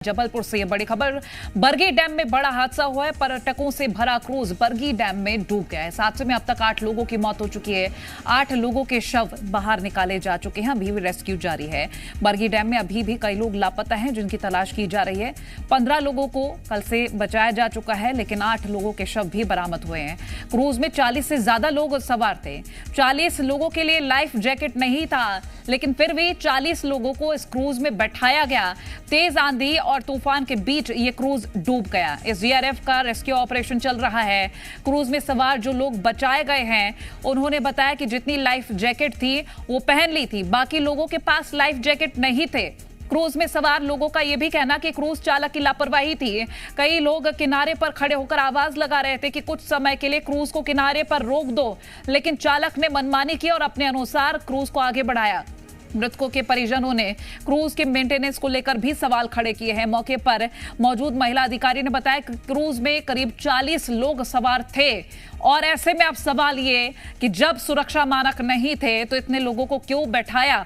जबलपुर से ये बड़ी खबर। बरगी डैम में बड़ा हादसा हुआ है। पर्यटकों से भरा क्रूज बरगी डैम में डूब गया है। इस हादसे में अब तक 8 लोगों की मौत हो चुकी है। 8 लोगों के शव बाहर निकाले जा चुके हैं। अभी भी रेस्क्यू जारी है। बरगी डैम में अभी भी कई लोग लापता हैं जिनकी तलाश की जा रही है। 15 लोगों को कल से बचाया जा चुका है, लेकिन 8 लोगों के शव भी बरामद हुए हैं। क्रूज में 40 से ज्यादा लोग सवार थे। 40 लोगों के लिए लाइफ जैकेट नहीं था, लेकिन फिर भी 40 लोगों को इस क्रूज में बैठाया गया। तेज आंधी और तूफान के बीच ये क्रूज डूब गया। एसडीआरएफ का रेस्क्यू ऑपरेशन चल रहा है। क्रूज में सवार जो लोग बचाए गए हैं, उन्होंने बताया कि जितनी लाइफ जैकेट थी वो पहन ली थी, बाकी लोगों के पास लाइफ जैकेट नहीं थे। क्रूज में सवार लोगों का यह भी कहना कि क्रूज चालक की लापरवाही थी। कई लोग किनारे पर खड़े होकर आवाज लगा रहे थे कि कुछ समय के लिए क्रूज को किनारे पर रोक दो, लेकिन चालक ने मनमानी की और अपने अनुसार क्रूज को आगे बढ़ाया। मृतकों के परिजनों ने क्रूज के मेंटेनेंस को लेकर भी सवाल खड़े किए हैं। मौके पर मौजूद महिला अधिकारी ने बताया कि क्रूज में करीब 40 लोग सवार थे और ऐसे में अब सवाल ये कि जब सुरक्षा मानक नहीं थे तो इतने लोगों को क्यों बैठाया।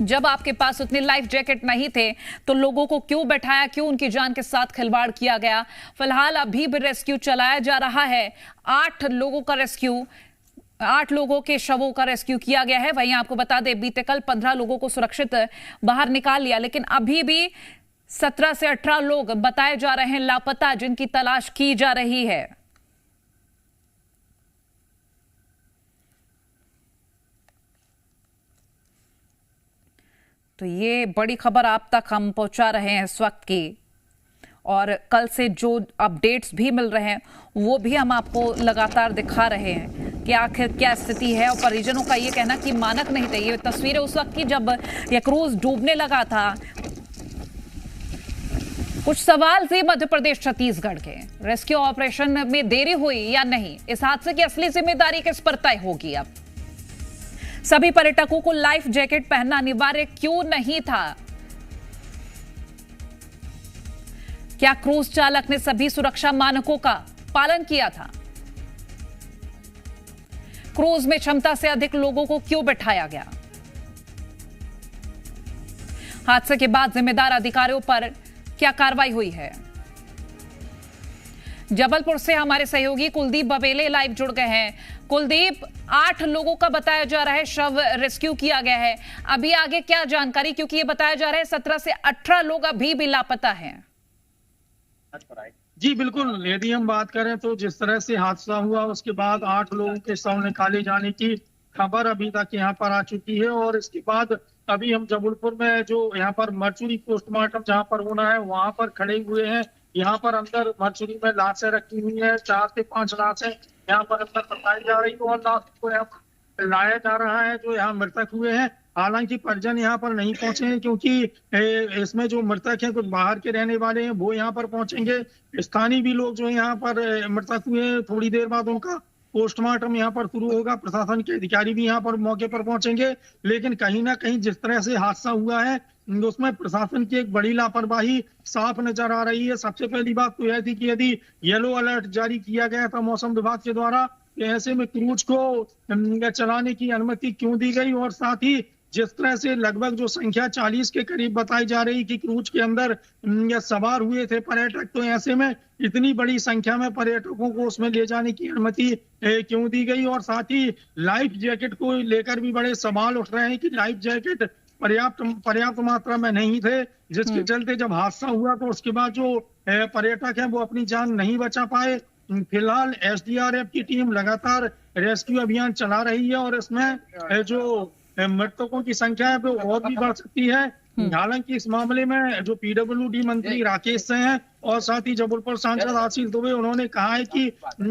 जब आपके पास उतने लाइफ जैकेट नहीं थे तो लोगों को क्यों बैठाया, क्यों उनकी जान के साथ खिलवाड़ किया गया। फिलहाल अभी भी रेस्क्यू चलाया जा रहा है। 8 लोगों के शवों का रेस्क्यू किया गया है। वहीं आपको बता दें, बीते कल 15 लोगों को सुरक्षित बाहर निकाल लिया, लेकिन अभी भी 17 से 18 लोग बताए जा रहे हैं लापता, जिनकी तलाश की जा रही है। तो ये बड़ी खबर आप तक हम पहुंचा रहे हैं इस वक्त की, और कल से जो अपडेट्स भी मिल रहे हैं वो भी हम आपको लगातार दिखा रहे हैं कि आखिर क्या स्थिति है। और परिजनों का ये कहना कि मानक नहीं थे। ये तस्वीरें उस वक्त की जब यह क्रूज डूबने लगा था। कुछ सवाल थे मध्य प्रदेश छत्तीसगढ़ के। रेस्क्यू ऑपरेशन में देरी हुई या नहीं, इस हादसे की असली जिम्मेदारी किस पर तय होगी। अब सभी पर्यटकों को लाइफ जैकेट पहनना अनिवार्य क्यों नहीं था? क्या क्रूज चालक ने सभी सुरक्षा मानकों का पालन किया था? क्रूज में क्षमता से अधिक लोगों को क्यों बैठाया गया? हादसे के बाद जिम्मेदार अधिकारियों पर क्या कार्रवाई हुई है? जबलपुर से हमारे सहयोगी कुलदीप बवेले लाइव जुड़ गए हैं। कुलदीप, 8 लोगों का बताया जा रहा है शव रेस्क्यू किया गया है। अभी आगे क्या जानकारी, क्योंकि यह बताया जा रहा है 17 से 18 लोग अभी भी लापता हैं। जी बिल्कुल, यदि हम बात करें तो जिस तरह से हादसा हुआ उसके बाद 8 लोगों के शव निकाले जाने की खबर अभी तक यहाँ पर आ चुकी है। और इसके बाद अभी हम जबलपुर में जो यहाँ पर मर्चुरी पोस्टमार्टम जहाँ पर होना है वहां पर खड़े हुए हैं। यहाँ पर अंदर मर्चुरी में लाशें रखी हुई है। 4 से 5 लाशें यहाँ पर अंदर बताई जा रही है और लाश को यहाँ पर लाया जा रहा है जो यहाँ मृतक हुए हैं। हालांकि परिजन यहाँ पर नहीं पहुंचे हैं, क्योंकि इसमें जो मृतक हैं कुछ बाहर के रहने वाले हैं, वो यहाँ पर पहुंचेंगे। स्थानीय भी लोग जो यहाँ पर मृतक हुए हैं, थोड़ी देर बाद उनका पोस्टमार्टम यहाँ पर शुरू होगा। प्रशासन के अधिकारी भी यहाँ पर मौके पर पहुंचेंगे। लेकिन कहीं ना कहीं जिस तरह से हादसा हुआ है उसमें प्रशासन की एक बड़ी लापरवाही साफ नजर आ रही है। सबसे पहली बात तो यह थी कि यदि येलो अलर्ट जारी किया गया था मौसम विभाग के द्वारा, ऐसे में क्रूज को चलाने की अनुमति क्यों दी गई। और साथ ही जिस तरह से लगभग जो संख्या 40 के करीब बताई जा रही कि क्रूज के अंदर सवार हुए थे पर्यटक, तो ऐसे में इतनी बड़ी संख्या में पर्यटकों को उसमें ले जाने की अनुमति क्यों दी गई। और साथ ही लाइफ जैकेट को लेकर भी बड़े सवाल उठ रहे हैं कि लाइफ जैकेट पर्याप्त मात्रा में नहीं थे, जिसके चलते जब हादसा हुआ तो उसके बाद जो पर्यटक है वो अपनी जान नहीं बचा पाए। फिलहाल एसडीआरएफ की टीम लगातार रेस्क्यू अभियान चला रही है और इसमें जो मृतकों की संख्या है वो और भी बढ़ सकती है। हालांकि इस मामले में जो पीडब्ल्यूडी मंत्री राकेश सिंह हैं और साथ ही जबलपुर सांसद आशीष दुबे, उन्होंने कहा है कि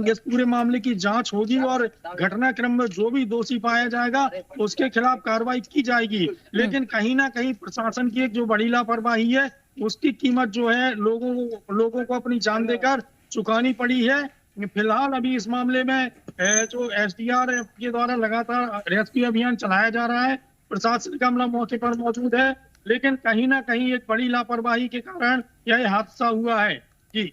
इस पूरे मामले की जांच होगी और घटनाक्रम में जो भी दोषी पाया जाएगा उसके खिलाफ कार्रवाई की जाएगी। लेकिन कहीं ना कहीं प्रशासन की एक जो बड़ी लापरवाही है उसकी कीमत जो है लोगों को अपनी जान देकर चुकानी पड़ी है। फिलहाल अभी इस मामले में जो एसडीआरएफ के द्वारा लगातार रेस्क्यू अभियान चलाया जा रहा है। प्रशासन का अमला मौके पर मौजूद है, लेकिन कहीं ना कहीं एक बड़ी लापरवाही के कारण यह हादसा हुआ है। जी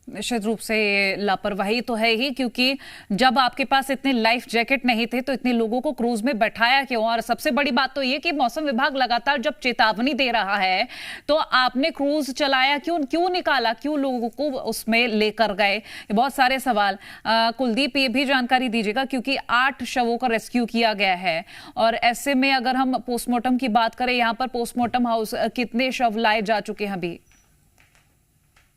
निश्चित रूप से ये लापरवाही तो है ही, क्योंकि जब आपके पास इतने लाइफ जैकेट नहीं थे तो इतने लोगों को क्रूज में बैठाया क्यों? और सबसे बड़ी बात तो ये कि मौसम विभाग लगातार जब चेतावनी दे रहा है तो आपने क्रूज चलाया क्यों? क्यों निकाला? क्यों लोगों को उसमें लेकर गए? ये बहुत सारे सवाल। कुलदीप, ये भी जानकारी दीजिएगा, क्योंकि 8 शवों का रेस्क्यू किया गया है और ऐसे में अगर हम पोस्टमार्टम की बात करें, यहाँ पर पोस्टमार्टम हाउस कितने शव लाए जा चुके हैं अभी?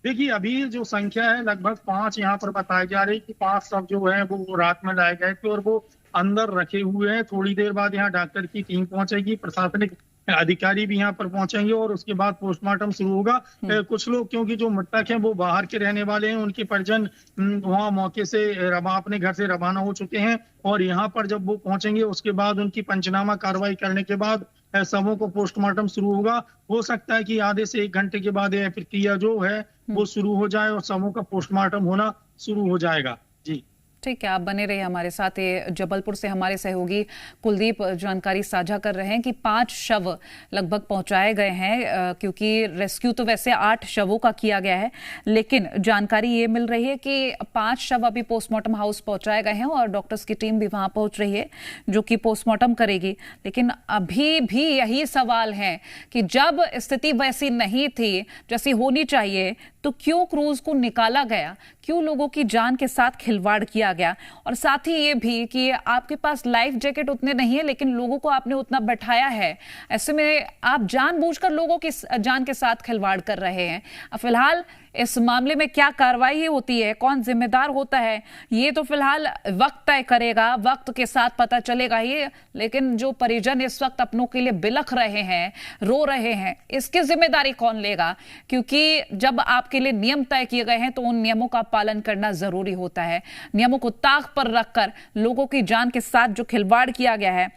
देखिए, अभी जो संख्या है लगभग 5 यहाँ पर बताई जा रही कि 5 शव जो है वो रात में लाए गए थे और वो अंदर रखे हुए हैं। थोड़ी देर बाद यहाँ डॉक्टर की टीम पहुंचेगी, प्रशासनिक अधिकारी भी यहाँ पर पहुंचेंगे और उसके बाद पोस्टमार्टम शुरू होगा। कुछ लोग, क्योंकि जो मृतक हैं वो बाहर के रहने वाले हैं, उनके परिजन वहाँ मौके से अपने घर से रवाना हो चुके हैं और यहाँ पर जब वो पहुंचेंगे उसके बाद उनकी पंचनामा कार्रवाई करने के बाद शवों को पोस्टमार्टम शुरू होगा। हो सकता है कि आधे से 1 घंटे के बाद यह प्रक्रिया जो है वो शुरू हो जाए और शवों का पोस्टमार्टम होना शुरू हो जाएगा। जी ठीक है, आप बने रहिए हमारे साथ। ये जबलपुर से हमारे सहयोगी कुलदीप जानकारी साझा कर रहे हैं कि 5 शव लगभग पहुंचाए गए हैं, क्योंकि रेस्क्यू तो वैसे 8 शवों का किया गया है, लेकिन जानकारी ये मिल रही है कि 5 शव अभी पोस्टमार्टम हाउस पहुंचाए गए हैं और डॉक्टर्स की टीम भी वहां पहुंच रही है जो कि पोस्टमार्टम करेगी। लेकिन अभी भी यही सवाल है कि जब स्थिति वैसी नहीं थी जैसी होनी चाहिए तो क्यों क्रूज को निकाला गया? क्यों लोगों की जान के साथ खिलवाड़ किया गया? और साथ ही ये भी कि आपके पास लाइफ जैकेट उतने नहीं है लेकिन लोगों को आपने उतना बैठाया है, ऐसे में आप जानबूझकर लोगों की जान के साथ खिलवाड़ कर रहे हैं। फिलहाल इस मामले में क्या कार्रवाई होती है, कौन जिम्मेदार होता है, ये तो फिलहाल वक्त तय करेगा, वक्त के साथ पता चलेगा ही। लेकिन जो परिजन इस वक्त अपनों के लिए बिलख रहे हैं, रो रहे हैं, इसकी जिम्मेदारी कौन लेगा? क्योंकि जब आपके लिए नियम तय किए गए हैं तो उन नियमों का पालन करना जरूरी होता है। नियमों को ताक पर रखकर लोगों की जान के साथ जो खिलवाड़ किया गया है,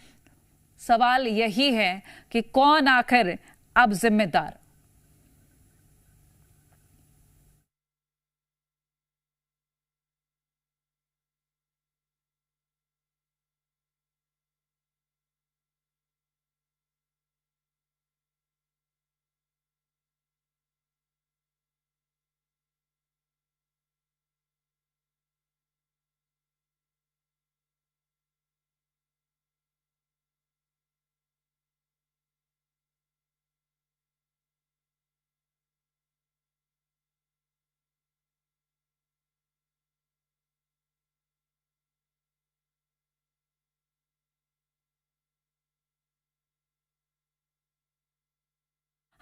सवाल यही है कि कौन आखिर अब जिम्मेदार?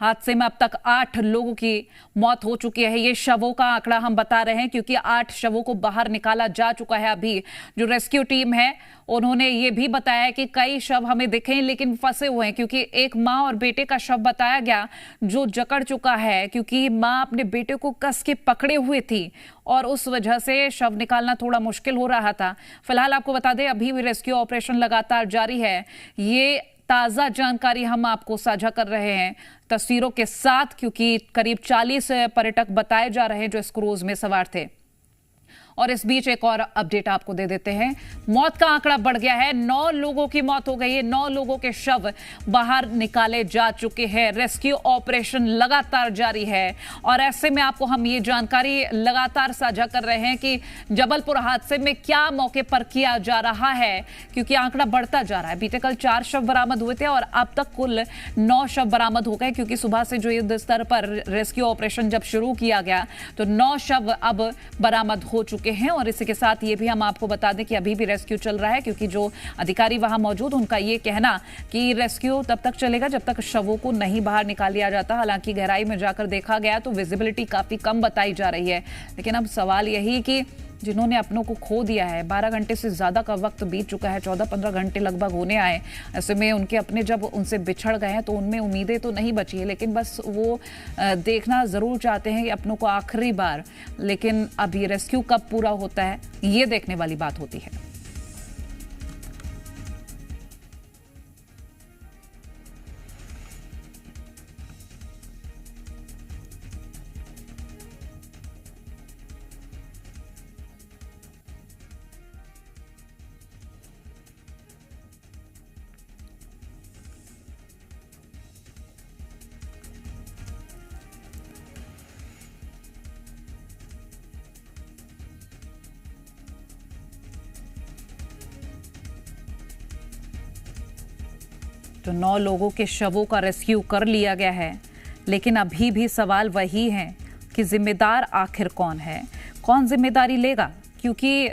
हादसे में अब तक 8 लोगों की मौत हो चुकी है। ये शवों का आंकड़ा हम बता रहे हैं क्योंकि 8 शवों को बाहर निकाला जा चुका है। अभी जो रेस्क्यू टीम है उन्होंने ये भी बताया कि कई शव हमें दिखे लेकिन फंसे हुए हैं, क्योंकि एक मां और बेटे का शव बताया गया जो जकड़ चुका है, क्योंकि मां अपने बेटे को कस के पकड़े हुए थी और उस वजह से शव निकालना थोड़ा मुश्किल हो रहा था। फिलहाल आपको बता दें अभी भी रेस्क्यू ऑपरेशन लगातार जारी है। ये ताजा जानकारी हम आपको साझा कर रहे हैं तस्वीरों के साथ, क्योंकि करीब 40 पर्यटक बताए जा रहे हैं जो इस क्रूज में सवार थे। और इस बीच एक और अपडेट आपको दे देते हैं। मौत का आंकड़ा बढ़ गया है, 9 लोगों की मौत हो गई है, 9 लोगों के शव बाहर निकाले जा चुके हैं। रेस्क्यू ऑपरेशन लगातार जारी है और ऐसे में आपको हम ये जानकारी लगातार साझा कर रहे हैं कि जबलपुर हादसे में क्या मौके पर किया जा रहा है, क्योंकि आंकड़ा बढ़ता जा रहा है। बीते कल 4 शव बरामद हुए थे और अब तक कुल 9 शव बरामद हो गए, क्योंकि सुबह से जो युद्ध स्तर पर रेस्क्यू ऑपरेशन जब शुरू किया गया तो 9 शव अब बरामद हो चुके हैं। और इसी के साथ ये भी हम आपको बता दें कि अभी भी रेस्क्यू चल रहा है, क्योंकि जो अधिकारी वहां मौजूद उनका ये कहना कि रेस्क्यू तब तक चलेगा जब तक शवों को नहीं बाहर निकाल लिया जाता। हालांकि गहराई में जाकर देखा गया तो विजिबिलिटी काफी कम बताई जा रही है। लेकिन अब सवाल यही कि जिन्होंने अपनों को खो दिया है, 12 घंटे से ज्यादा का वक्त बीत चुका है, 14-15 घंटे लगभग होने आए, ऐसे में उनके अपने जब उनसे बिछड़ गए हैं तो उनमें उम्मीदें तो नहीं बची है, लेकिन बस वो देखना जरूर चाहते हैं कि अपनों को आखिरी बार। लेकिन अब ये रेस्क्यू कब पूरा होता है ये देखने वाली बात होती है। तो 9 लोगों के शवों का रेस्क्यू कर लिया गया है, लेकिन अभी भी सवाल वही है कि जिम्मेदार आखिर कौन है, कौन जिम्मेदारी लेगा, क्योंकि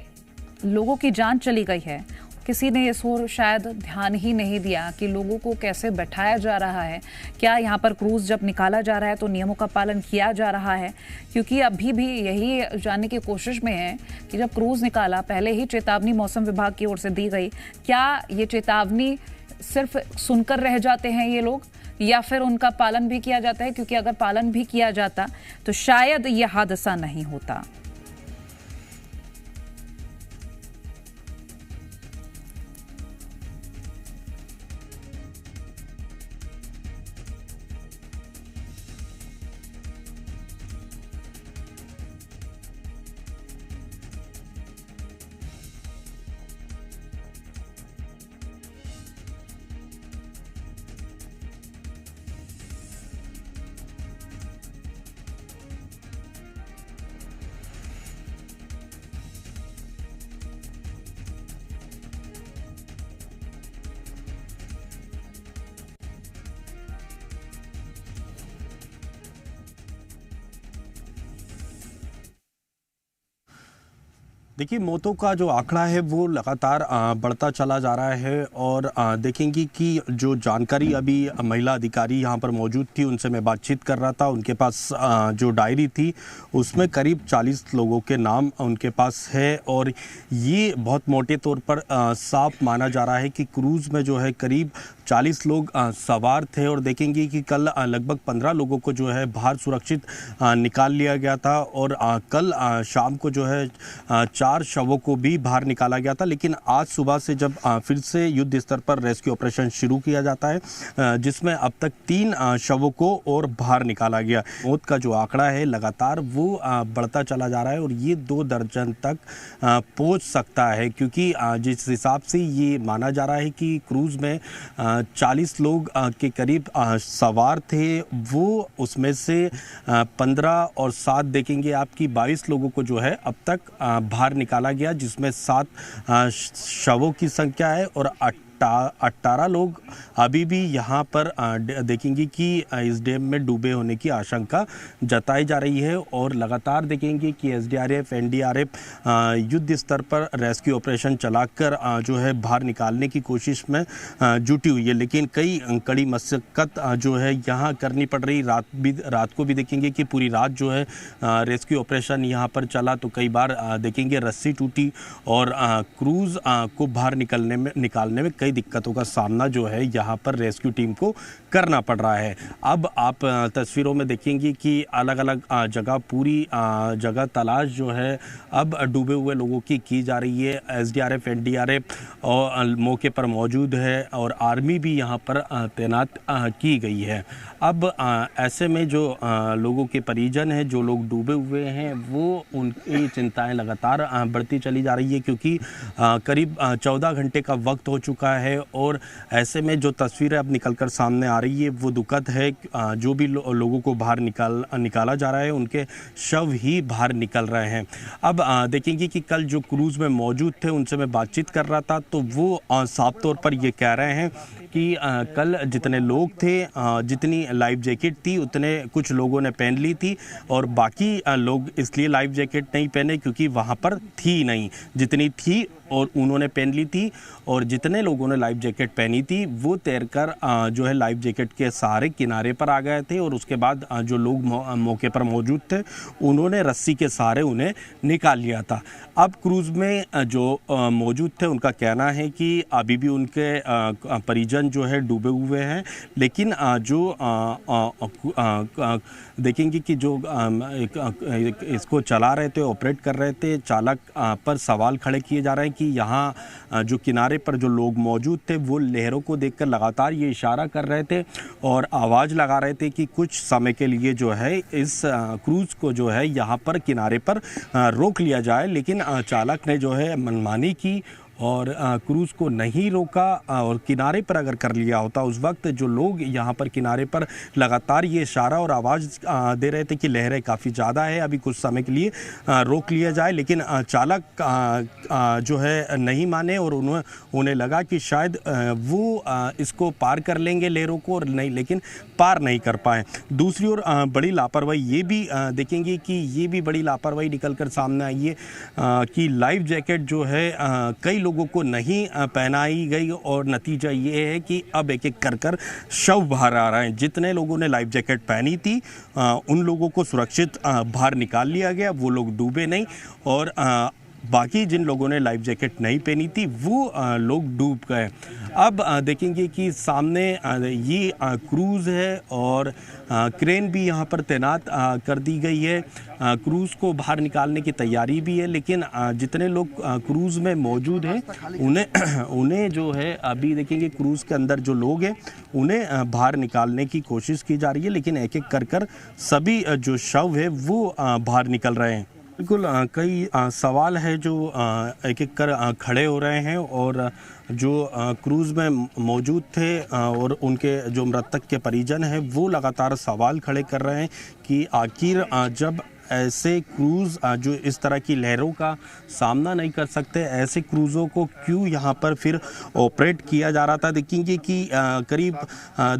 लोगों की जान चली गई है। किसी ने इस ओर शायद ध्यान ही नहीं दिया कि लोगों को कैसे बैठाया जा रहा है, क्या यहाँ पर क्रूज जब निकाला जा रहा है तो नियमों का पालन किया जा रहा है, क्योंकि अभी भी यही जानने की कोशिश में है कि जब क्रूज निकाला पहले ही चेतावनी मौसम विभाग की ओर से दी गई, क्या ये चेतावनी सिर्फ सुनकर रह जाते हैं ये लोग या फिर उनका पालन भी किया जाता है? क्योंकि अगर पालन भी किया जाता तो शायद ये हादसा नहीं होता। देखिए, मौतों का जो आंकड़ा है वो लगातार बढ़ता चला जा रहा है और देखेंगे कि जो जानकारी अभी महिला अधिकारी यहाँ पर मौजूद थी उनसे मैं बातचीत कर रहा था। उनके पास जो डायरी थी उसमें करीब 40 लोगों के नाम उनके पास है और ये बहुत मोटे तौर पर साफ माना जा रहा है कि क्रूज़ में जो है करीब 40 लोग सवार थे और देखेंगे कि कल लगभग 15 लोगों को जो है बाहर सुरक्षित निकाल लिया गया था और कल शाम को जो है 4 शवों को भी बाहर निकाला गया था। लेकिन आज सुबह से जब फिर से युद्ध स्तर पर रेस्क्यू ऑपरेशन शुरू किया जाता है जिसमें अब तक 3 शवों को और बाहर निकाला गया। मौत का जो आंकड़ा है लगातार वो बढ़ता चला जा रहा है और ये 2 दर्जन तक पहुंच सकता है, क्योंकि जिस हिसाब से ये माना जा रहा है कि क्रूज़ में 40 लोग के करीब सवार थे, वो उसमें से 15 और 7 देखेंगे आपकी 22 लोगों को जो है अब तक बाहर निकाला गया, जिसमें 7 शवों की संख्या है और 18 लोग अभी भी यहाँ पर देखेंगे कि इस डैम में डूबे होने की आशंका जताई जा रही है और लगातार देखेंगे कि एसडीआरएफ एनडीआरएफ युद्ध स्तर पर रेस्क्यू ऑपरेशन चलाकर जो है बाहर निकालने की कोशिश में जुटी हुई है। लेकिन कई कड़ी मशक्कत जो है यहाँ करनी पड़ रही। रात को भी देखेंगे कि पूरी रात जो है रेस्क्यू ऑपरेशन यहाँ पर चला, तो कई बार देखेंगे रस्सी टूटी और क्रूज़ को बाहर निकालने में कई दिक्कतों का सामना जो है यहाँ पर रेस्क्यू टीम को करना पड़ रहा है। अब आप तस्वीरों में देखेंगे कि अलग अलग जगह पूरी जगह तलाश जो है अब डूबे हुए लोगों की जा रही है। एसडीआरएफ एनडीआरएफ और मौके पर मौजूद है और आर्मी भी यहाँ पर तैनात की गई है। अब ऐसे में जो लोगों के परिजन हैं, जो लोग डूबे हुए हैं, वो उनकी चिंताएं लगातार बढ़ती चली जा रही है, क्योंकि करीब 14 घंटे का वक्त हो चुका है और ऐसे में जो तस्वीरें अब निकलकर सामने आ रही है वो दुखद है। जो भी लोगों को बाहर निकाला जा रहा है उनके शव ही बाहर निकल रहे हैं। अब देखेंगे कि कल जो क्रूज़ में मौजूद थे उनसे मैं बातचीत कर रहा था, तो वो साफ तौर पर ये कह रहे हैं कि कल जितने लोग थे, जितनी लाइफ जैकेट थी उतने कुछ लोगों ने पहन ली थी और बाकी लोग इसलिए लाइफ जैकेट नहीं पहने क्योंकि वहाँ पर थी नहीं, जितनी थी और उन्होंने पहन ली थी और जितने लोगों ने लाइफ जैकेट पहनी थी वो तैरकर जो है लाइफ जैकेट के सहारे किनारे पर आ गए थे और उसके बाद जो लोग मौके पर मौजूद थे उन्होंने रस्सी के सहारे उन्हें निकाल लिया था। अब क्रूज़ में जो मौजूद थे उनका कहना है कि अभी भी उनके परिजन जो है डूबे हुए हैं, लेकिन जो देखेंगे कि जो इसको चला रहे थे, ऑपरेट कर रहे थे, चालक पर सवाल खड़े किए जा रहे हैं कि यहाँ जो किनारे पर जो लोग मौजूद थे वो लहरों को देखकर लगातार ये इशारा कर रहे थे और आवाज़ लगा रहे थे कि कुछ समय के लिए जो है इस क्रूज़ को जो है यहाँ पर किनारे पर रोक लिया जाए। लेकिन चालक ने जो है मनमानी की और क्रूज़ को नहीं रोका और किनारे पर अगर कर लिया होता, उस वक्त जो लोग यहाँ पर किनारे पर लगातार ये इशारा और आवाज़ दे रहे थे कि लहरें काफ़ी ज़्यादा है, अभी कुछ समय के लिए रोक लिया जाए, लेकिन चालक जो है नहीं माने और उन्हें लगा कि शायद वो इसको पार कर लेंगे लहरों को, और नहीं, लेकिन पार नहीं कर पाए। दूसरी ओर बड़ी लापरवाही ये भी देखेंगे कि ये भी बड़ी लापरवाही निकल कर सामने आई है कि लाइफ जैकेट जो है कई लोगों को नहीं पहनाई गई, और नतीजा ये है कि अब एक एक कर शव बाहर आ रहे हैं। जितने लोगों ने लाइफ जैकेट पहनी थी उन लोगों को सुरक्षित बाहर निकाल लिया गया, वो लोग डूबे नहीं, और बाकी जिन लोगों ने लाइफ जैकेट नहीं पहनी थी वो लोग डूब गए। अब देखेंगे कि सामने ये क्रूज़ है और क्रेन भी यहाँ पर तैनात कर दी गई है। क्रूज़ को बाहर निकालने की तैयारी भी है, लेकिन जितने लोग क्रूज़ में मौजूद हैं उन्हें जो है अभी देखेंगे क्रूज़ के अंदर जो लोग हैं उन्हें बाहर निकालने की कोशिश की जा रही है, लेकिन एक एक कर सभी जो शव है वो बाहर निकल रहे हैं। बिल्कुल कई सवाल है जो एक एक कर खड़े हो रहे हैं, और जो क्रूज़ में मौजूद थे और उनके जो मृतक के परिजन हैं वो लगातार सवाल खड़े कर रहे हैं कि आखिर जब ऐसे क्रूज़ जो इस तरह की लहरों का सामना नहीं कर सकते, ऐसे क्रूज़ों को क्यों यहाँ पर फिर ऑपरेट किया जा रहा था। देखेंगे कि करीब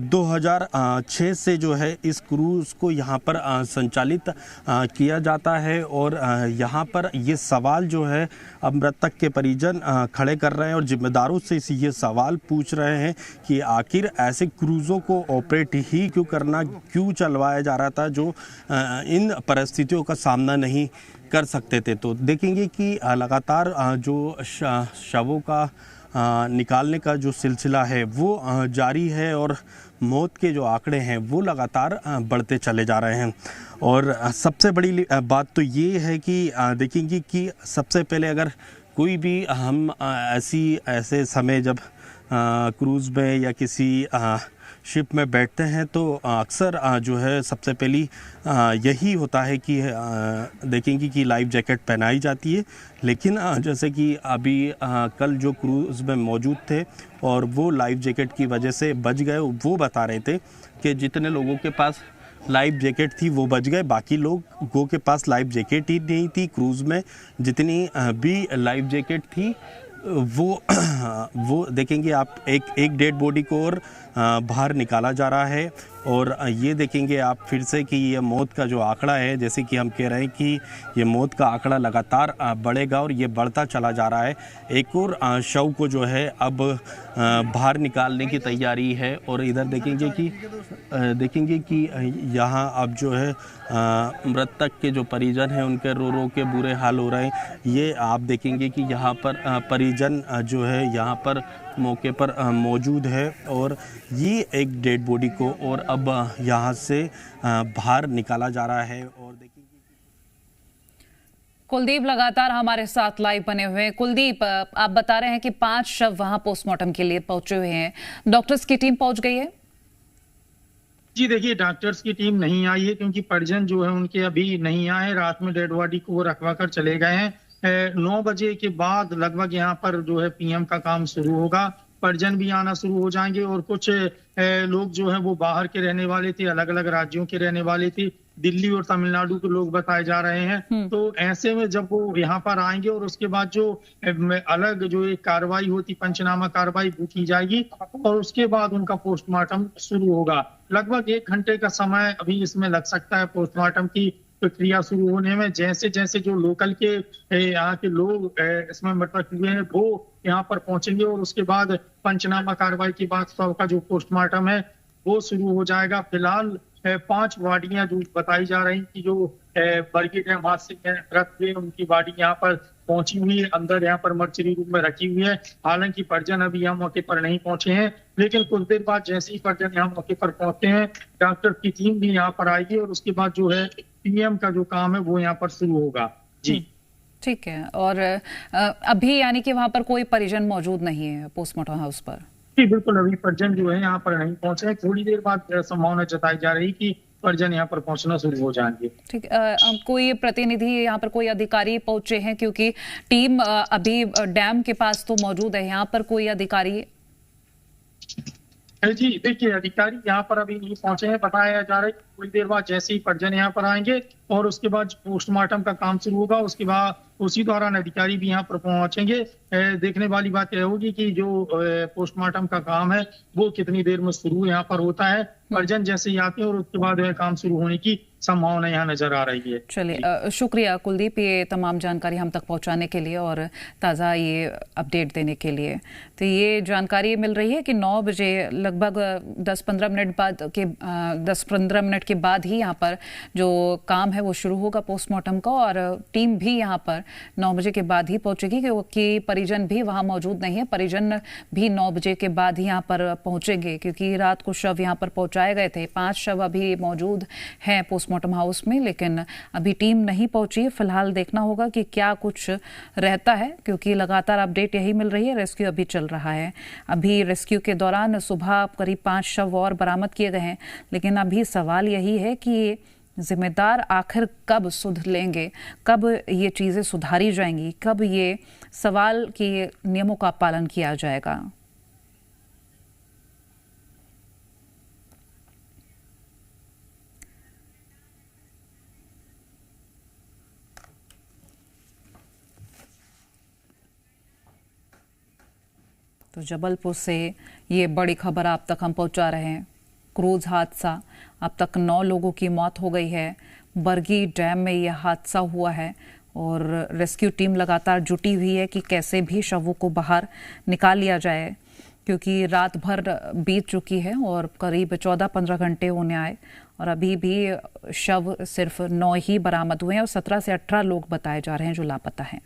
2006 से जो है इस क्रूज़ को यहाँ पर संचालित किया जाता है, और यहाँ पर ये सवाल जो है अब मृतक के परिजन खड़े कर रहे हैं और जिम्मेदारों से ये सवाल पूछ रहे हैं कि आखिर ऐसे क्रूज़ों को ऑपरेट ही क्यों करना, क्यों चलवाया जा रहा था जो इन परिस्थितियों का सामना नहीं कर सकते थे। तो देखेंगे कि लगातार जो शवों का निकालने का जो सिलसिला है वो जारी है, और मौत के जो आंकड़े हैं वो लगातार बढ़ते चले जा रहे हैं। और सबसे बड़ी बात तो ये है कि देखेंगे कि सबसे पहले अगर कोई भी हम ऐसे समय जब क्रूज़ में या किसी शिप में बैठते हैं तो अक्सर जो है सबसे पहली यही होता है कि देखेंगे कि लाइफ जैकेट पहनाई जाती है, लेकिन जैसे कि अभी कल जो क्रूज़ में मौजूद थे और वो लाइफ जैकेट की वजह से बच गए, वो बता रहे थे कि जितने लोगों के पास लाइफ जैकेट थी वो बच गए, बाकी लोगों के पास लाइफ जैकेट ही नहीं थी। क्रूज़ में जितनी भी लाइफ जैकेट थी वो देखेंगे आप एक डेड बॉडी को और बाहर निकाला जा रहा है, और ये देखेंगे आप फिर से कि ये मौत का जो आंकड़ा है, जैसे कि हम कह रहे हैं कि ये मौत का आंकड़ा लगातार बढ़ेगा और ये बढ़ता चला जा रहा है। एक और शव को जो है अब बाहर निकालने की तैयारी है, और इधर देखेंगे कि यहाँ अब जो है मृतक के जो परिजन हैं उनके रो रो के बुरे हाल हो रहे हैं। ये आप देखेंगे कि यहाँ पर परिजन जो है यहाँ पर मौके पर मौजूद है, और ये एक डेड बॉडी को और अब यहाँ से बाहर निकाला जा रहा है। और देखिए कुलदीप लगातार हमारे साथ लाइव बने हुए हैं। कुलदीप, आप बता रहे हैं कि 5 शव वहां पोस्टमार्टम के लिए पहुंचे हुए हैं, डॉक्टर्स की टीम पहुंच गई है? जी देखिए, डॉक्टर्स की टीम नहीं आई है क्योंकि परिजन जो है उनके अभी नहीं आए। रात में डेड बॉडी को वो रखवा कर चले गए हैं। 9 बजे के बाद लगभग यहाँ पर जो है पीएम का काम शुरू होगा। परिजन भी आना शुरू हो जाएंगे, और कुछ लोग जो है वो बाहर के रहने वाले थे, अलग अलग राज्यों के रहने वाले थे, दिल्ली और तमिलनाडु के लोग बताए जा रहे हैं। तो ऐसे में जब वो यहाँ पर आएंगे और उसके बाद जो अलग जो एक कार्रवाई होती, पंचनामा कार्रवाई वो की जाएगी, और उसके बाद उनका पोस्टमार्टम शुरू होगा। लगभग 1 घंटे का समय अभी इसमें लग सकता है पोस्टमार्टम की प्रक्रिया शुरू होने में। जैसे जैसे जो लोकल के यहाँ के लोग इसमें मृतक हुए हैं वो यहाँ पर पहुंचेंगे, और उसके बाद पंचनामा कार्रवाई के बाद सबका जो पोस्टमार्टम है वो शुरू हो जाएगा। फिलहाल 5 बॉडियां जो बताई जा रही कि जो बरगी डैम हादसे में मृत हुए उनकी बॉडी यहाँ पर पहुंची हुई है, अंदर यहाँ पर मर्चरी रूम में रखी हुई है। हालांकि परिजन अभी यहाँ मौके पर नहीं पहुंचे हैं, लेकिन कुछ देर बाद जैसे ही परिजन यहाँ मौके पर पहुंचते हैं, डॉक्टर की टीम भी यहाँ पर आएगी, और उसके बाद जो है पीएम का जो काम है वो यहाँ पर शुरू होगा। जी ठीक है। और अभी यानी कि वहां पर कोई परिजन मौजूद नहीं है पोस्टमार्टम हाउस पर? जी बिल्कुल, अभी परिजन जो है यहाँ पर नहीं पहुंचे हैं। थोड़ी देर बाद संभावना जताई जा रही कि परिजन यहाँ पर पहुंचना शुरू हो जाएंगे। ठीक, कोई प्रतिनिधि यहाँ पर, कोई अधिकारी पहुंचे हैं? क्योंकि टीम अभी डैम के पास तो मौजूद है, यहाँ पर कोई अधिकारी? जी देखिए, अधिकारी यहाँ पर अभी नहीं पहुंचे हैं। बताया जा रहा है कि थोड़ी देर बाद जैसे ही परिजन यहाँ पर आएंगे और उसके बाद पोस्टमार्टम का काम शुरू होगा, उसके बाद उसी दौरान अधिकारी भी यहाँ पर पहुंचेंगे। देखने वाली बात यह होगी कि जो पोस्टमार्टम का काम है वो कितनी देर में शुरू यहाँ पर होता है। परिजन जैसे ही आते हैं और उसके बाद काम शुरू होने की संभावना यहाँ नजर आ रही है। चलिए, शुक्रिया कुलदीप, ये तमाम जानकारी हम तक पहुंचाने के लिए और ताज़ा ये अपडेट देने के लिए। तो ये जानकारी मिल रही है कि 9 बजे लगभग 10-15 मिनट के बाद ही यहाँ पर जो काम है वो शुरू होगा पोस्टमार्टम का, और टीम भी यहाँ पर 9 बजे के बाद ही पहुंचेगी, क्योंकि परिजन भी वहाँ मौजूद नहीं है। परिजन भी 9 बजे के बाद ही यहाँ पर पहुंचेंगे, क्योंकि रात को शव यहाँ पर पहुंचाए गए थे। 5 शव अभी मौजूद हैं पोस्टमार्टम हाउस में, लेकिन अभी टीम नहीं पहुंची है। फिलहाल देखना होगा कि क्या कुछ रहता है, क्योंकि लगातार अपडेट यही मिल रही है। रेस्क्यू अभी चल रहा है। अभी रेस्क्यू के दौरान सुबह करीब 5 शव और बरामद किए गए हैं, लेकिन अभी सवाल यही है कि जिम्मेदार आखिर कब सुध लेंगे, कब ये चीज़ें सुधारी जाएंगी, कब ये सवाल कि नियमों का पालन किया जाएगा। तो जबलपुर से ये बड़ी खबर आप तक हम पहुंचा रहे हैं। क्रूज हादसा, अब तक 9 लोगों की मौत हो गई है। बरगी डैम में यह हादसा हुआ है और रेस्क्यू टीम लगातार जुटी हुई है कि कैसे भी शवों को बाहर निकाल लिया जाए, क्योंकि रात भर बीत चुकी है और करीब 14-15 घंटे होने आए और अभी भी शव सिर्फ 9 ही बरामद हुए हैं और 17 से 18 लोग बताए जा रहे हैं जो लापता हैं।